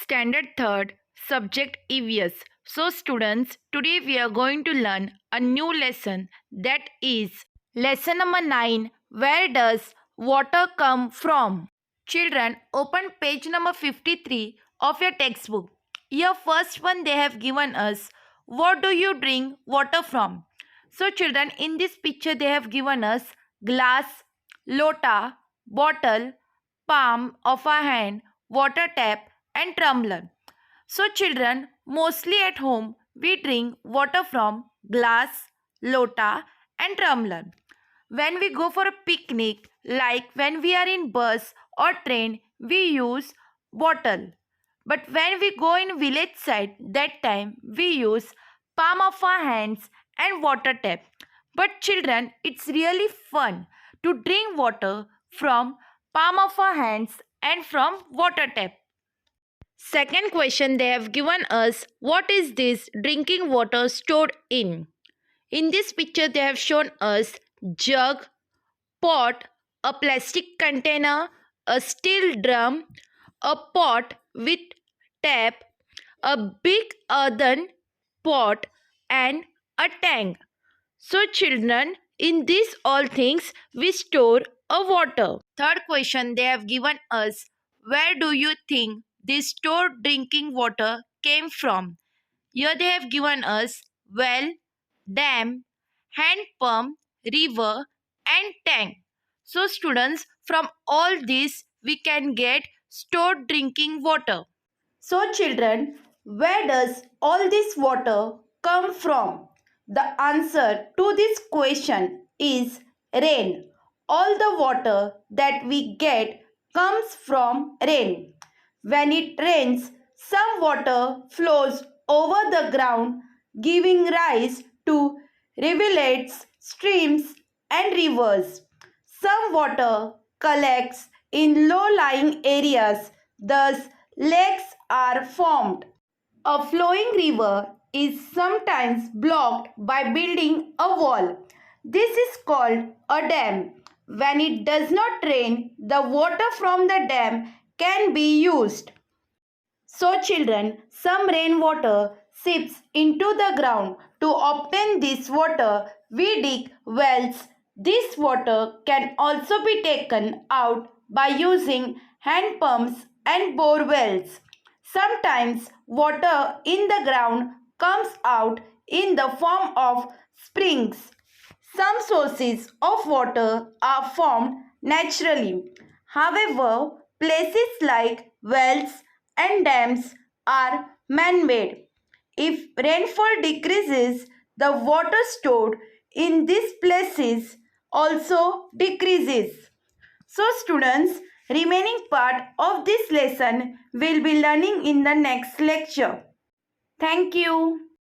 Standard 3rd, Subject EVS. So students, today we are going to learn a new lesson, that is lesson number 9. Where does water come from? Children, open page number 53 of your textbook. Here first one they have given us, what do you drink water from? So children, in this picture they have given us glass, lota, bottle, palm of a hand, water tap and tumbler. So children, mostly at home we drink water from glass, lota and tumbler. When we go for a picnic, like when we are in bus or train, we use bottle. But when we go in village side, that time we use palm of our hands and water tap. But children, it's really fun to drink water from palm of our hands and from water tap. Second question they have given us, what is this drinking water stored in? In this picture they have shown us jug, pot, a plastic container, a steel drum, a pot with tap, a big earthen pot and a tank. So children, in these all things we store a water. Third question they have given us, where do you think this stored drinking water came from? Here they have given us well, dam, hand pump, river and tank. So students, from all this we can get stored drinking water. So children, where does all this water come from? The answer to this question is rain. All the water that we get comes from rain. When it rains, some water flows over the ground, giving rise to rivulets, streams, and rivers. Some water collects in low-lying areas, thus lakes are formed. A flowing river is sometimes blocked by building a wall. This is called a dam. When it does not rain, the water from the dam can be used. So children, some rainwater seeps into the ground. To obtain this water, we dig wells. This water can also be taken out by using hand pumps and bore wells. Sometimes water in the ground comes out in the form of springs. Some sources of water are formed naturally. However, places like wells and dams are man-made. If rainfall decreases, the water stored in these places also decreases. So students, remaining part of this lesson will be learning in the next lecture. Thank you.